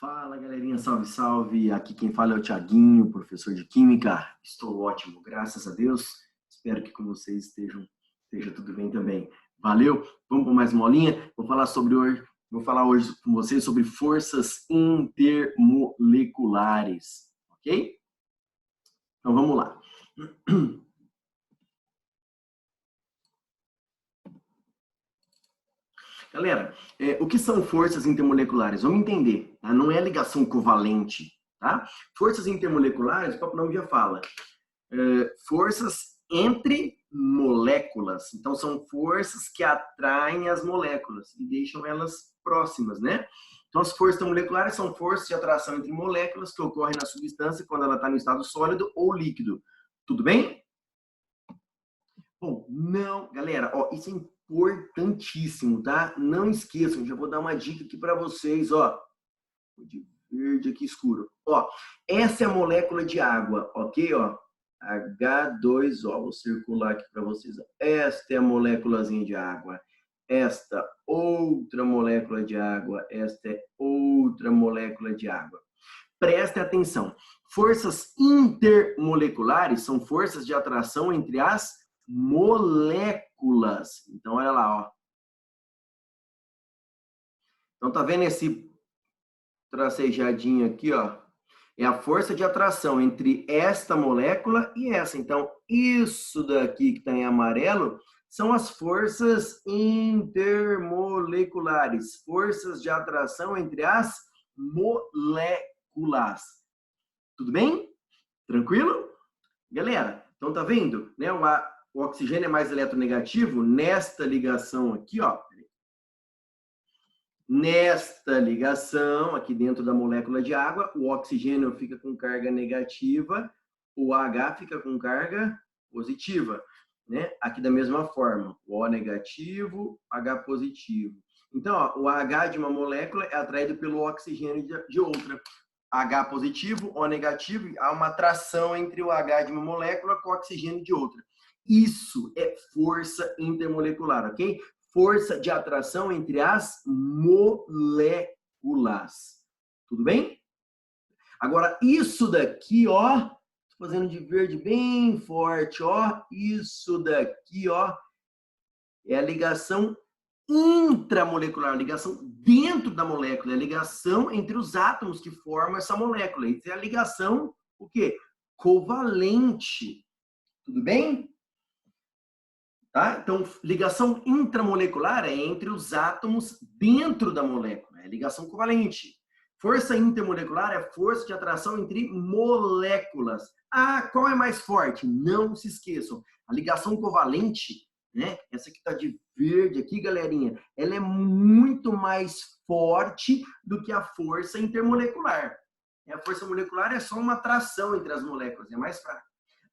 Fala, galerinha, salve, salve. Aqui quem fala é o Thiaguinho, professor de Química. Estou ótimo, graças a Deus. Espero que com vocês esteja tudo bem também. Valeu? Vamos para mais uma aulinha? Vou falar hoje com vocês sobre forças intermoleculares, ok? Então vamos lá. Galera, o que são forças intermoleculares? Vamos entender, tá? Não é ligação covalente, tá? Forças intermoleculares, o próprio nome já fala, forças entre moléculas. Então, são forças que atraem as moléculas e deixam elas próximas, né? Então, as forças intermoleculares são forças de atração entre moléculas que ocorrem na substância quando ela está no estado sólido ou líquido. Tudo bem? Bom, não, galera, ó, isso é importantíssimo, tá? Não esqueçam, já vou dar uma dica aqui para vocês, ó. De verde aqui escuro. Ó, essa é a molécula de água, ok? Ó, H2O. Vou circular aqui para vocês. Esta é a moléculazinha de água. Esta outra molécula de água. Esta é outra molécula de água. Prestem atenção. Forças intermoleculares são forças de atração entre as moléculas. Então, olha lá, ó. Então, tá vendo esse tracejadinho aqui, ó? É a força de atração entre esta molécula e essa. Então, isso daqui que tá em amarelo são as forças intermoleculares. Forças de atração entre as moléculas. Tudo bem? Tranquilo? Galera, então tá vendo? Né? O oxigênio é mais eletronegativo nesta ligação aqui, ó. Nesta ligação, aqui dentro da molécula de água, o oxigênio fica com carga negativa, o H fica com carga positiva, né? Aqui da mesma forma, o O negativo, H positivo. Então, ó, o H de uma molécula é atraído pelo oxigênio de outra. H positivo, O negativo, há uma atração entre o H de uma molécula com o oxigênio de outra. Isso é força intermolecular, ok? Força de atração entre as moléculas. Tudo bem? Agora, isso daqui, ó, tô fazendo de verde bem forte, ó, isso daqui, ó, é a ligação intramolecular, a ligação dentro da molécula, a ligação entre os átomos que formam essa molécula. Isso é a ligação, o quê? Covalente. Tudo bem? Tá? Então, ligação intramolecular é entre os átomos dentro da molécula, é ligação covalente. Força intermolecular é força de atração entre moléculas. Ah, qual é mais forte? Não se esqueçam, a ligação covalente, né? Essa que está de verde aqui, galerinha, ela é muito mais forte do que a força intermolecular. A força molecular é só uma atração entre as moléculas, é mais fraca.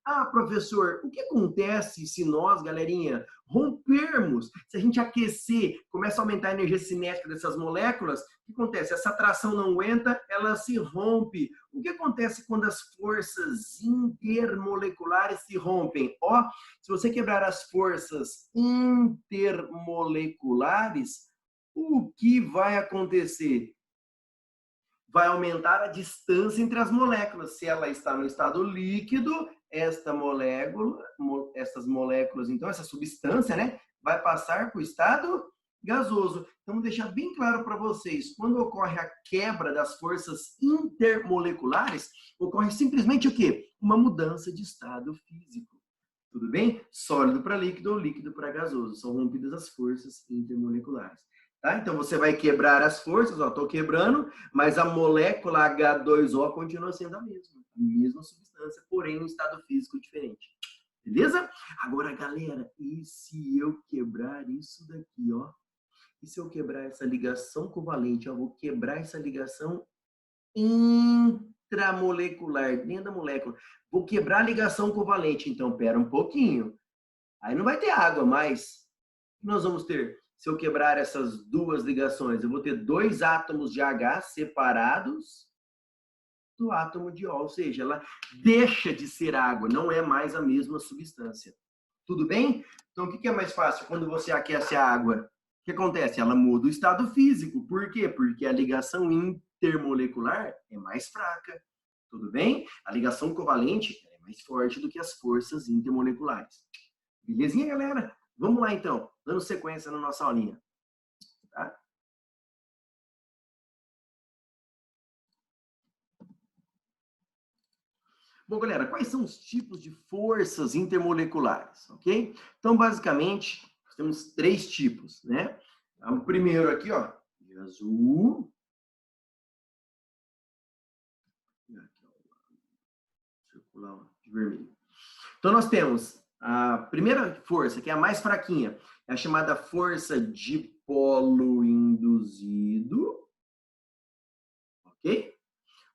Ah, professor, o que acontece se nós, galerinha, rompermos? Se a gente aquecer, começa a aumentar a energia cinética dessas moléculas, o que acontece? Essa atração não aguenta, ela se rompe. O que acontece quando as forças intermoleculares se rompem? Ó, se você quebrar as forças intermoleculares, o que vai acontecer? Vai aumentar a distância entre as moléculas. Se ela está no estado líquido, estas moléculas, então, essa substância, né, vai passar para o estado gasoso. Então, vou deixar bem claro para vocês, quando ocorre a quebra das forças intermoleculares, ocorre simplesmente o quê? Uma mudança de estado físico. Tudo bem? Sólido para líquido ou líquido para gasoso. São rompidas as forças intermoleculares. Tá? Então, você vai quebrar as forças, ó, estou quebrando, mas a molécula H2O continua sendo a mesma substância, porém em um estado físico diferente. Beleza? Agora, galera, e se eu quebrar isso daqui, ó? E se eu quebrar essa ligação covalente? Eu vou quebrar essa ligação intramolecular, dentro da molécula. Vou quebrar a ligação covalente. Então, pera um pouquinho. Aí não vai ter água, mas nós vamos ter... Se eu quebrar essas duas ligações, eu vou ter dois átomos de H separados do átomo de O, ou seja, ela deixa de ser água, não é mais a mesma substância. Tudo bem? Então, o que é mais fácil? Quando você aquece a água, o que acontece? Ela muda o estado físico. Por quê? Porque a ligação intermolecular é mais fraca. Tudo bem? A ligação covalente é mais forte do que as forças intermoleculares. Belezinha, galera? Vamos lá, então. Dando sequência na nossa aulinha. Tá? Bom, galera, quais são os tipos de forças intermoleculares, ok? Então, basicamente, nós temos 3 tipos, né? O primeiro aqui, ó, de azul. Circular de vermelho. Então, nós temos a primeira força, que é a mais fraquinha, é a chamada força de polo induzido, ok?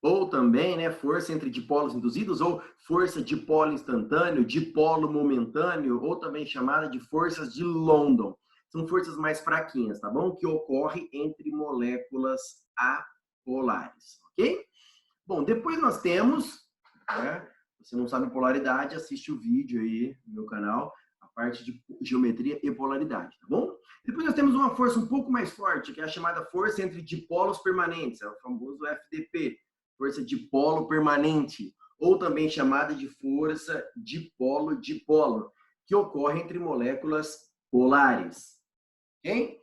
Ou também, né, força entre dipolos induzidos, ou força dipolo instantâneo, dipolo momentâneo, ou também chamada de forças de London. São forças mais fraquinhas, tá bom? Que ocorrem entre moléculas apolares, ok? Bom, depois nós temos, né, se você não sabe polaridade, assiste o vídeo aí no meu canal, a parte de geometria e polaridade, tá bom? Depois nós temos uma força um pouco mais forte, que é a chamada força entre dipolos permanentes, é o famoso FDP, força dipolo permanente, ou também chamada de força dipolo-dipolo, que ocorre entre moléculas polares, ok?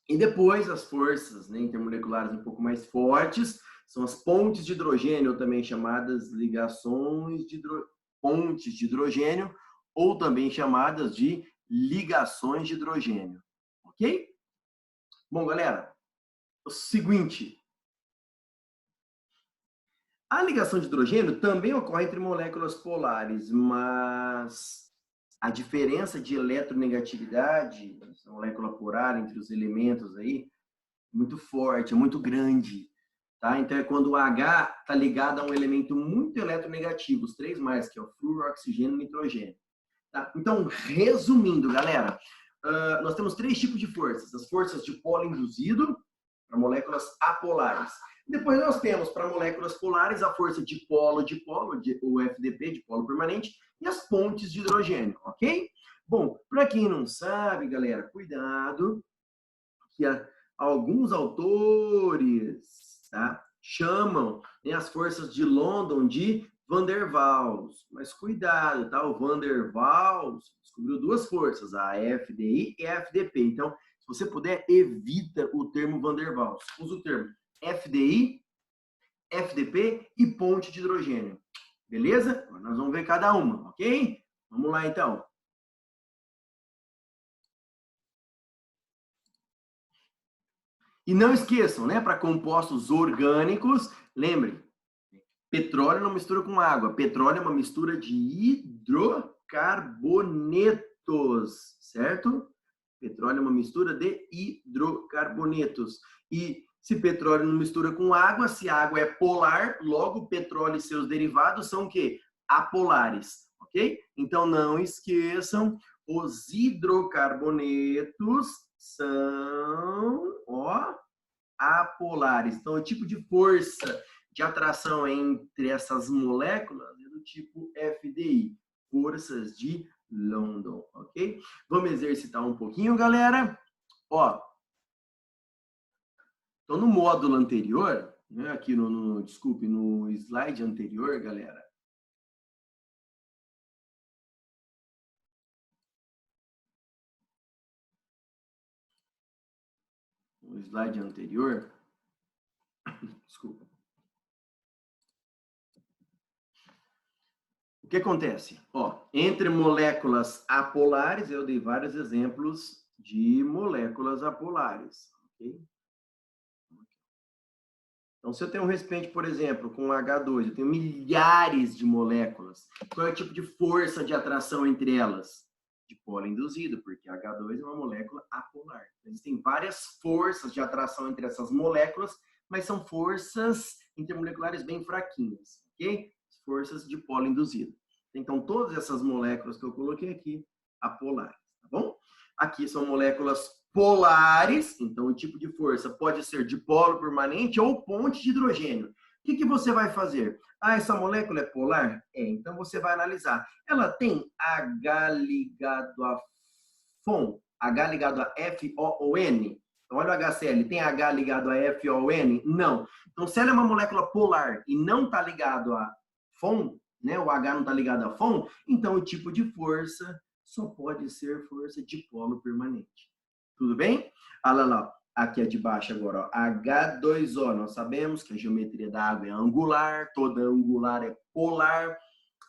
E depois as forças, né, intermoleculares um pouco mais fortes, são as pontes de hidrogênio, ou também chamadas ligações de pontes de hidrogênio, ou também chamadas de ligações de hidrogênio. Ok? Bom, galera, o seguinte. A ligação de hidrogênio também ocorre entre moléculas polares, mas a diferença de eletronegatividade, essa molécula polar entre os elementos aí, é muito forte, é muito grande. Tá? Então, é quando o H está ligado a um elemento muito eletronegativo, os 3 mais, que é o flúor, oxigênio e nitrogênio. Tá? Então, resumindo, galera, nós temos 3 tipos de forças. As forças de polo induzido, para moléculas apolares. Depois nós temos, para moléculas polares, a força de polo, o FDP, de polo permanente, e as pontes de hidrogênio, ok? Bom, para quem não sabe, galera, cuidado, que alguns autores, tá, chamam, né, as forças de London de Van der Waals. Mas cuidado, tá? O Van der Waals descobriu 2 forças, a FDI e a FDP. Então, se você puder, evita o termo Van der Waals. Usa o termo FDI, FDP e ponte de hidrogênio. Beleza? Agora nós vamos ver cada uma, ok? Vamos lá, então. E não esqueçam, né, para compostos orgânicos, lembrem, petróleo não mistura com água. Petróleo é uma mistura de hidrocarbonetos, certo? Petróleo é uma mistura de hidrocarbonetos. E se petróleo não mistura com água, se a água é polar, logo petróleo e seus derivados são o quê? Apolares, ok? Então não esqueçam, os hidrocarbonetos são, ó, apolares. Então, o tipo de força de atração entre essas moléculas é do tipo FDI, forças de London, ok? Vamos exercitar um pouquinho, galera. Ó, então no módulo anterior, né, aqui desculpe, no slide anterior, galera, no slide anterior, desculpa. O que acontece? Ó, entre moléculas apolares, eu dei vários exemplos de moléculas apolares, ok? Então, se eu tenho um recipiente, por exemplo, com H2, eu tenho milhares de moléculas. Qual é o tipo de força de atração entre elas? Dipolo induzido, porque H2 é uma molécula apolar. Existem várias forças de atração entre essas moléculas, mas são forças intermoleculares bem fraquinhas, ok? Forças de polo induzido. Então, todas essas moléculas que eu coloquei aqui, apolares, tá bom? Aqui são moléculas polares, então o tipo de força pode ser dipolo permanente ou ponte de hidrogênio. O que você vai fazer? Ah, essa molécula é polar? É, então você vai analisar. Ela tem H ligado a FON, H ligado a FOON. Então, olha o HCl, tem H ligado a F ou N? Não. Então, se ela é uma molécula polar e não está ligado a FON, né? O H não está ligado a FON, então o tipo de força só pode ser força dipolo permanente. Tudo bem? Olha lá, aqui é de baixo agora, ó, H2O. Nós sabemos que a geometria da água é angular, toda angular é polar.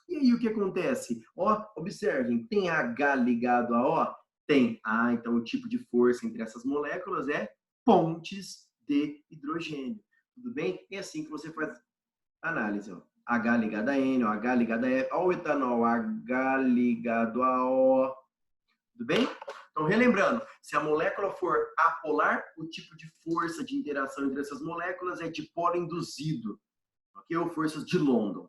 E aí o que acontece? Ó, observem, tem H ligado a O? Tem. Ah, então o tipo de força entre essas moléculas é pontes de hidrogênio. Tudo bem? É assim que você faz a análise, ó. H ligado a N, ó, H ligado a F, ó, o etanol, H ligado a O. Tudo bem? Então, relembrando, se a molécula for apolar, o tipo de força de interação entre essas moléculas é dipolo induzido, ok? Ou forças de London.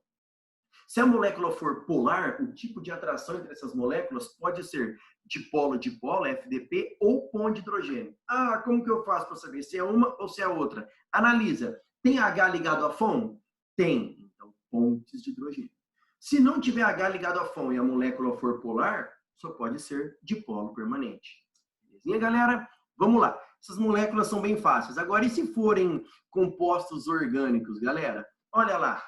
Se a molécula for polar, o tipo de atração entre essas moléculas pode ser dipolo-dipolo, FDP, ou ponto de hidrogênio. Ah, como que eu faço para saber se é uma ou se é outra? Analisa. Tem H ligado a FON? Tem. Então, pontes de hidrogênio. Se não tiver H ligado a FON e a molécula for polar, só pode ser dipolo permanente. Belezinha, galera? Vamos lá. Essas moléculas são bem fáceis. Agora, e se forem compostos orgânicos, galera? Olha lá.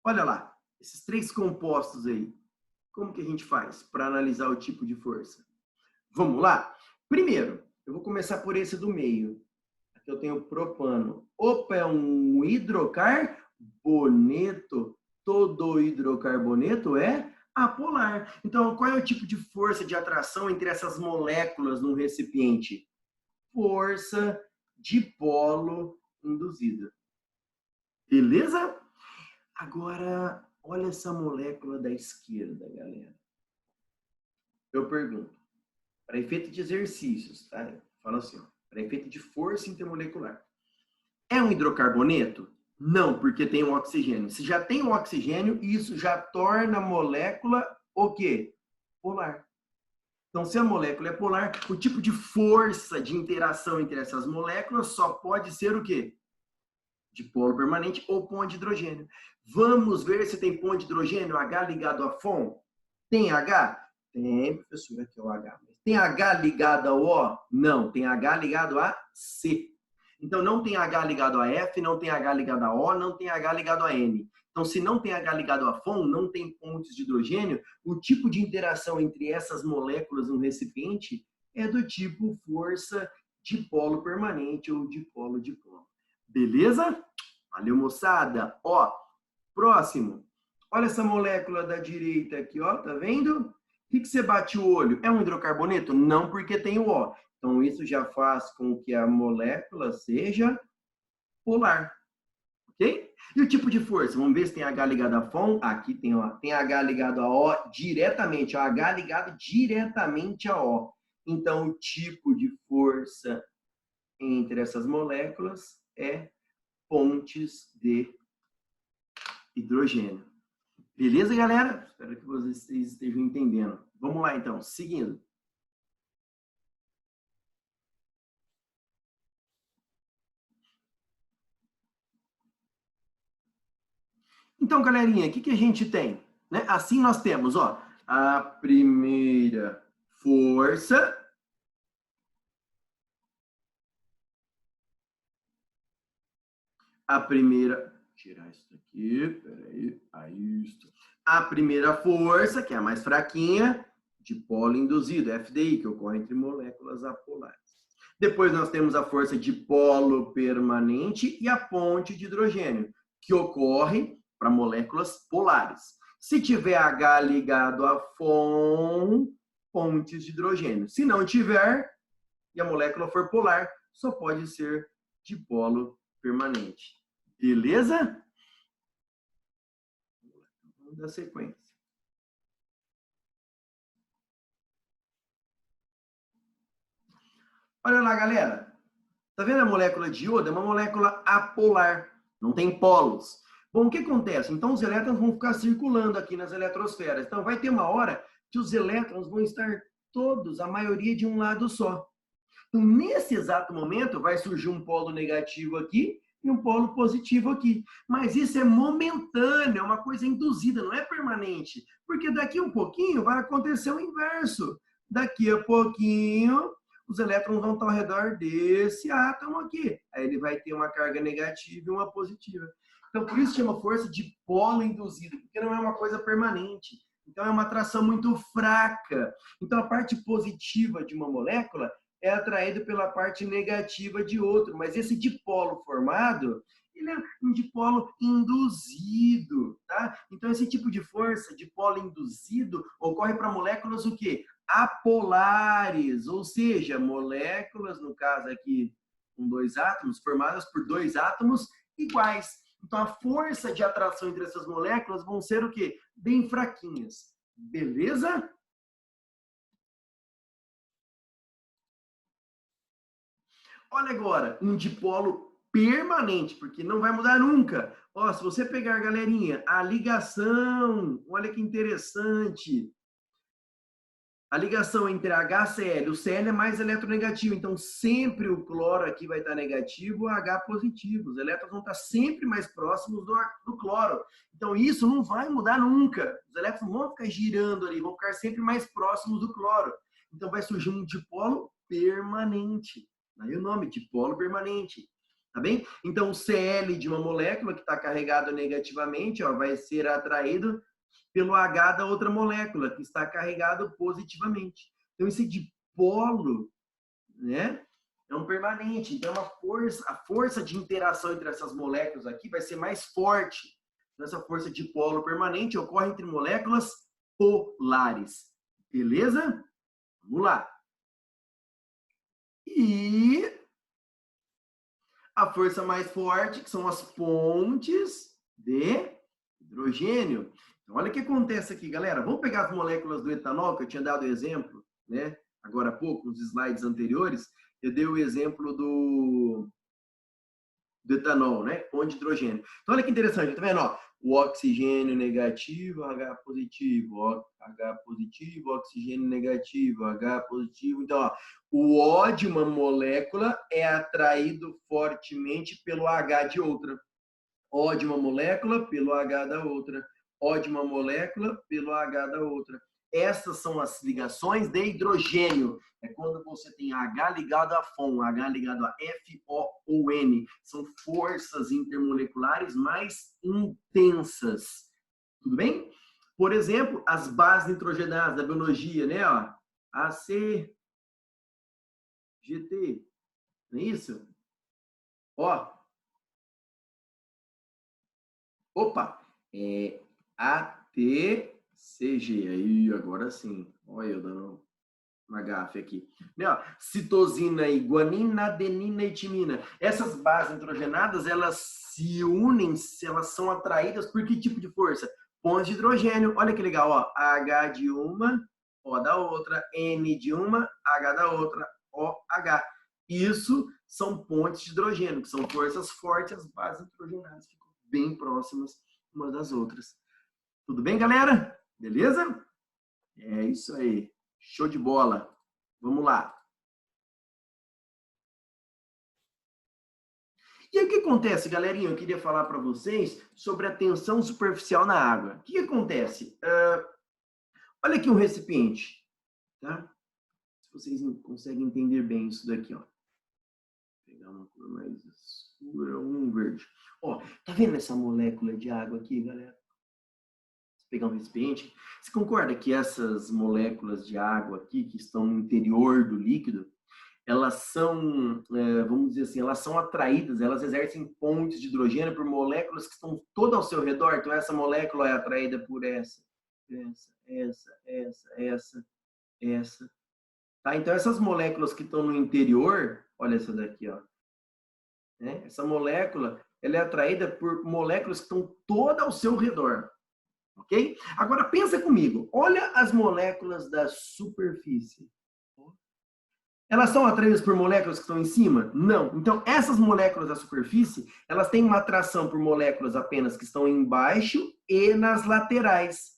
Olha lá, esses três compostos aí. Como que a gente faz para analisar o tipo de força? Vamos lá? Primeiro, eu vou começar por esse do meio. Aqui eu tenho propano. Opa, é um hidrocarboneto. Todo hidrocarboneto é apolar. Então, qual é o tipo de força de atração entre essas moléculas num recipiente? Força dipolo induzida. Beleza? Agora, olha essa molécula da esquerda, galera. Eu pergunto, para efeito de exercícios, tá? Fala assim, ó, para efeito de força intermolecular. É um hidrocarboneto? Não, porque tem um oxigênio. Se já tem um oxigênio, isso já torna a molécula o quê? Polar. Então, se a molécula é polar, o tipo de força de interação entre essas moléculas só pode ser o quê? Dipolo permanente ou ponto de hidrogênio. Vamos ver se tem ponto de hidrogênio, H ligado a FON? Tem H? Tem, professor, aqui é o H. Tem H ligado a O? Não, tem H ligado a C. Então, não tem H ligado a F, não tem H ligado a O, não tem H ligado a N. Então, se não tem H ligado a FON, não tem pontes de hidrogênio, o tipo de interação entre essas moléculas no recipiente é do tipo força dipolo permanente ou dipolo-dipolo. Beleza? Valeu, moçada. Ó, próximo. Olha essa molécula da direita aqui, ó. Tá vendo? O que você bate o olho? É um hidrocarboneto? Não, porque tem o O. Então, isso já faz com que a molécula seja polar. Ok? E o tipo de força? Vamos ver se tem H ligado a FON. Aqui tem, ó, tem H ligado a O diretamente. Ó, H ligado diretamente a O. Então, o tipo de força entre essas moléculas é pontes de hidrogênio. Beleza, galera? Espero que vocês estejam entendendo. Vamos lá, então. Seguindo. Então, galerinha, o que a gente tem? Né? Assim nós temos, ó, a primeira força. A primeira... Tirar isso daqui, peraí, aí isso. A primeira força, que é a mais fraquinha, dipolo induzido, FDI, que ocorre entre moléculas apolares. Depois nós temos a força dipolo permanente e a ponte de hidrogênio, que ocorre para moléculas polares. Se tiver H ligado a FON, pontes de hidrogênio. Se não tiver, e a molécula for polar, só pode ser dipolo permanente. Beleza? Vamos dar sequência. Olha lá, galera. Tá vendo a molécula de iodo? É uma molécula apolar. Não tem polos. Bom, o que acontece? Então, os elétrons vão ficar circulando aqui nas eletrosferas. Então, vai ter uma hora que os elétrons vão estar todos, a maioria, de um lado só. Então, nesse exato momento, vai surgir um polo negativo aqui e um polo positivo aqui. Mas isso é momentâneo, é uma coisa induzida, não é permanente. Porque daqui a um pouquinho vai acontecer o inverso. Daqui a pouquinho, os elétrons vão estar ao redor desse átomo aqui. Aí ele vai ter uma carga negativa e uma positiva. Então, por isso chama força de polo induzido, porque não é uma coisa permanente. Então, é uma atração muito fraca. Então, a parte positiva de uma molécula é atraída pela parte negativa de outro. Mas esse dipolo formado, ele é um dipolo induzido, tá? Então, esse tipo de força, dipolo induzido, ocorre para moléculas o quê? Apolares, ou seja, moléculas, no caso aqui, com dois átomos, formadas por dois átomos iguais. Então, a força de atração entre essas moléculas vão ser o quê? Bem fraquinhas. Beleza? Olha agora, um dipolo permanente, porque não vai mudar nunca. Ó, se você pegar, galerinha, a ligação, olha que interessante. A ligação entre HCl, o Cl é mais eletronegativo, então sempre o cloro aqui vai estar negativo, o H positivo. Os elétrons vão estar sempre mais próximos do cloro. Então isso não vai mudar nunca. Os elétrons vão ficar girando ali, vão ficar sempre mais próximos do cloro. Então vai surgir um dipolo permanente. Daí o nome, dipolo permanente. Tá bem? Então o Cl de uma molécula que está carregado negativamente, ó, vai ser atraído pelo H da outra molécula, que está carregado positivamente. Então, esse dipolo, né, é um permanente. Então, a força de interação entre essas moléculas aqui vai ser mais forte. Então, essa força de dipolo permanente ocorre entre moléculas polares. Beleza? Vamos lá. E a força mais forte, que são as pontes de hidrogênio. Então, olha o que acontece aqui, galera. Vamos pegar as moléculas do etanol, que eu tinha dado exemplo, né? Agora há pouco, nos slides anteriores, eu dei o exemplo do etanol, né? Ponte de hidrogênio. Então, olha que interessante, tá vendo? Ó, o oxigênio negativo, H positivo, H positivo, oxigênio negativo, H positivo. Então, ó, o O de uma molécula é atraído fortemente pelo H de outra. O de uma molécula pelo H da outra. O de uma molécula pelo H da outra. Essas são as ligações de hidrogênio. É quando você tem H ligado a FON, H ligado a FON. São forças intermoleculares mais intensas. Tudo bem? Por exemplo, as bases nitrogenadas da biologia, né? Ó, AC, GT. Não é isso? Ó. Opa! É ATCG. Aí, agora sim. Olha eu dando uma gafe aqui. Ó, citosina e guanina, adenina e timina. Essas bases nitrogenadas, elas se unem, elas são atraídas por que tipo de força? Pontos de hidrogênio. Olha que legal, ó. H de uma, O da outra, N de uma, H da outra, OH. Isso são pontes de hidrogênio, que são forças fortes, as bases nitrogenadas ficam bem próximas umas das outras. Tudo bem, galera? Beleza? É isso aí. Show de bola. Vamos lá. E aí o que acontece, galerinha? Eu queria falar para vocês sobre a tensão superficial na água. O que acontece? Olha aqui um recipiente. Tá? Se vocês conseguem entender bem isso daqui, ó. Vou pegar uma cor mais escura, um verde. Ó, tá vendo essa molécula de água aqui, galera? Se pegar um recipiente, você concorda que essas moléculas de água aqui, que estão no interior do líquido, elas são, vamos dizer assim, elas são atraídas, elas exercem pontes de hidrogênio por moléculas que estão todas ao seu redor. Então, essa molécula é atraída por essa. Tá? Então, essas moléculas que estão no interior, olha essa daqui, ó. Né? Essa molécula, ela é atraída por moléculas que estão todas ao seu redor. Ok? Agora, pensa comigo. Olha as moléculas da superfície. Elas são atraídas por moléculas que estão em cima? Não. Então, essas moléculas da superfície, elas têm uma atração por moléculas apenas que estão embaixo e nas laterais.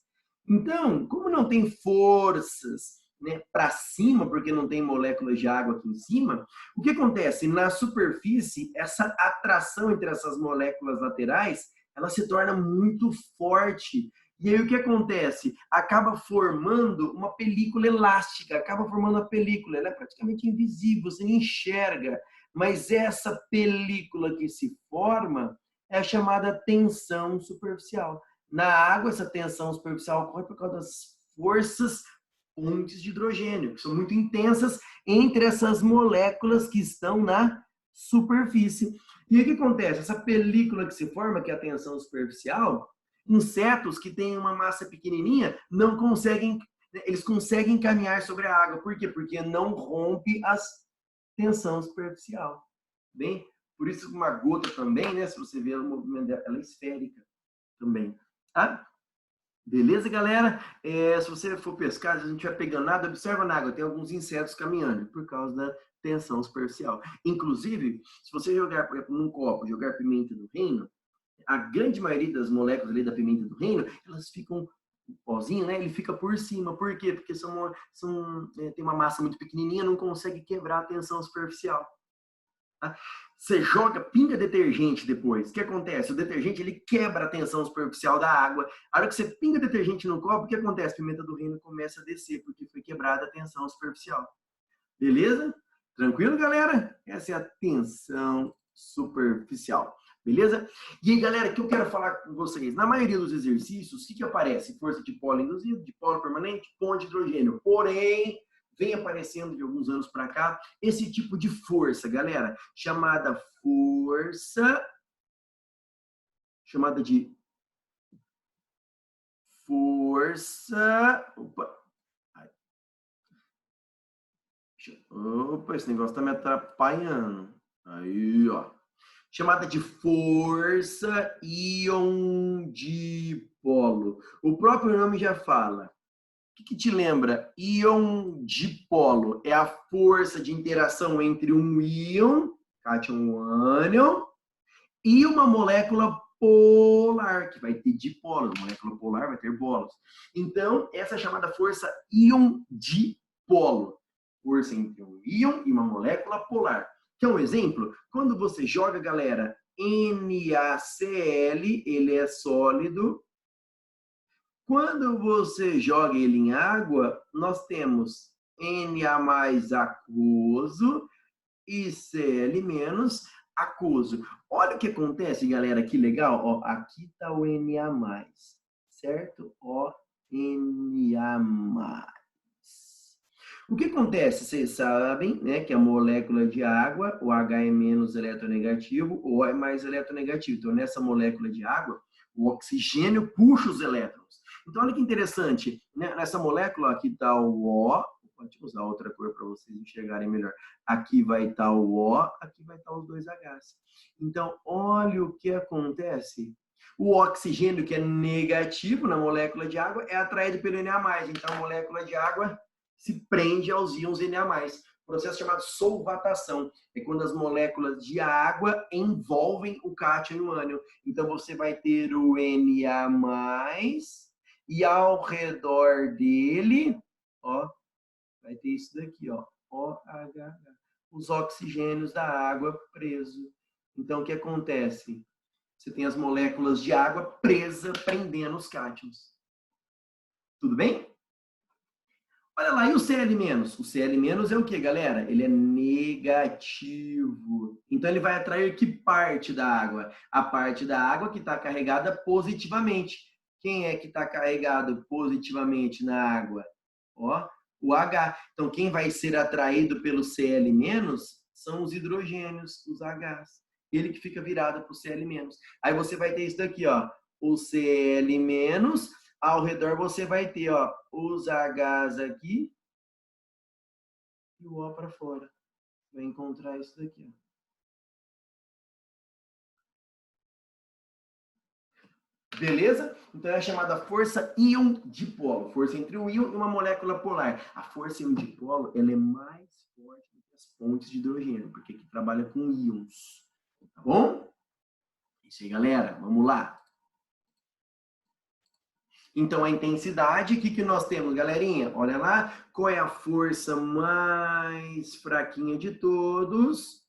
Então, como não tem forças, né, para cima, porque não tem moléculas de água aqui em cima, o que acontece? Na superfície, essa atração entre essas moléculas laterais, ela se torna muito forte. E aí o que acontece? Acaba formando uma película elástica, acaba formando uma película, ela é praticamente invisível, você não enxerga, mas essa película que se forma é a chamada tensão superficial. Na água, essa tensão superficial ocorre por causa das forças pontes de hidrogênio, que são muito intensas entre essas moléculas que estão na superfície. E o que acontece? Essa película que se forma, que é a tensão superficial, insetos que têm uma massa pequenininha não conseguem, eles conseguem caminhar sobre a água. Por quê? Porque não rompe a tensão superficial. Bem, por isso uma gota também, né? Se você ver o movimento dela, ela é esférica também. Tá? Beleza, galera? Se você for pescar, se a gente não estiver pegando nada, observa na água, tem alguns insetos caminhando por causa da tensão superficial. Inclusive, se você jogar, por exemplo, num copo, jogar pimenta do reino, a grande maioria das moléculas ali da pimenta do reino, elas ficam, o pozinho, né? Ele fica por cima. Por quê? Porque tem uma massa muito pequenininha, não consegue quebrar a tensão superficial. Tá? Você joga, pinga detergente depois. O que acontece? O detergente ele quebra a tensão superficial da água. A hora que você pinga detergente no copo, o que acontece? A pimenta do reino começa a descer, porque foi quebrada a tensão superficial. Beleza? Tranquilo, galera? Essa é a tensão superficial. Beleza? E aí, galera, o que eu quero falar com vocês? Na maioria dos exercícios, o que aparece? Força de polo induzido, de polo permanente, ponte de hidrogênio. Porém, vem aparecendo de alguns anos para cá esse tipo de força, galera, chamada de força. Opa, esse negócio tá me atrapalhando. Aí, ó. Chamada de força íon dipolo. O próprio nome já fala. O que te lembra? Íon dipolo é a força de interação entre um íon, cátion ânion, e uma molécula polar, que vai ter dipolos. A molécula polar vai ter bolos. Então, essa é chamada força íon dipolo. Força entre um íon e uma molécula polar. Quer um exemplo? Quando você joga, galera, NaCl, ele é sólido. Quando você joga ele em água, nós temos Na aquoso e Cl- aquoso. Olha o que acontece, galera, que legal. Ó, aqui está o Na+, certo? Ó, Na+. O que acontece? Vocês sabem, né, que a molécula de água, o H é menos eletronegativo, o O é mais eletronegativo. Então, nessa molécula de água, o oxigênio puxa os elétrons. Então, olha que interessante. Né? Nessa molécula, aqui está o O. Pode usar outra cor para vocês enxergarem melhor. Aqui vai estar o O, aqui vai estar os dois Hs. Então, olha o que acontece. O oxigênio, que é negativo na molécula de água, é atraído pelo Na+. Então, a molécula de água se prende aos íons Na+. Processo chamado solvatação. É quando as moléculas de água envolvem o cátion e o ânion. Então, você vai ter o Na+, e ao redor dele, ó, vai ter isso daqui, ó, OH, os oxigênios da água presos. Então, o que acontece? Você tem as moléculas de água presas, prendendo os cátions. Tudo bem? Olha lá, e o Cl-? O Cl- é o que, galera? Ele é negativo. Então, ele vai atrair que parte da água? A parte da água que está carregada positivamente. Quem é que está carregado positivamente na água? Ó, o H. Então, quem vai ser atraído pelo Cl- são os hidrogênios, os Hs. Ele que fica virado para o Cl-. Aí você vai ter isso daqui, ó. O Cl-, ao redor você vai ter, ó, os Hs aqui e o O para fora. Vai encontrar isso daqui, ó. Beleza? Então é a chamada força íon dipolo. Força entre um íon e uma molécula polar. A força íon dipolo, ela é mais forte do que as pontes de hidrogênio, porque aqui trabalha com íons. Tá bom? Isso aí, galera. Vamos lá. Então, a intensidade, o que nós temos, galerinha? Olha lá, qual é a força mais fraquinha de todos?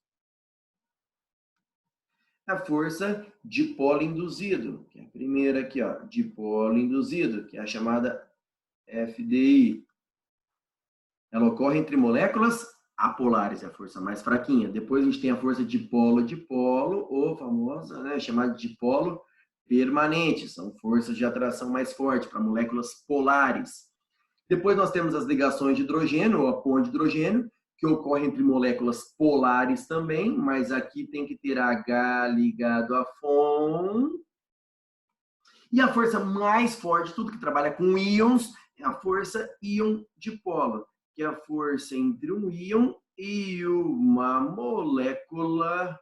A força dipolo induzido, que é a primeira aqui, ó, dipolo induzido, que é a chamada FDI. Ela ocorre entre moléculas apolares, é a força mais fraquinha. Depois a gente tem a força dipolo-dipolo, ou famosa, né, chamada de dipolo permanente. São forças de atração mais forte para moléculas polares. Depois nós temos as ligações de hidrogênio, ou a ponte de hidrogênio, que ocorre entre moléculas polares também, mas aqui tem que ter H ligado a FON. E a força mais forte, tudo que trabalha com íons, é a força íon-dipolo, que é a força entre um íon e uma molécula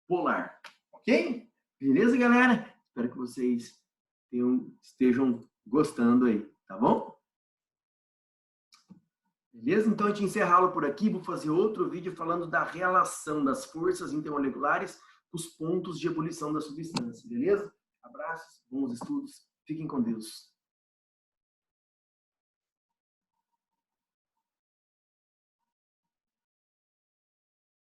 polar. Ok? Beleza, galera? Espero que vocês estejam gostando aí, tá bom? Beleza? Então, a gente encerra a aula por aqui. Vou fazer outro vídeo falando da relação das forças intermoleculares com os pontos de ebulição da substância. Beleza? Abraços, bons estudos. Fiquem com Deus.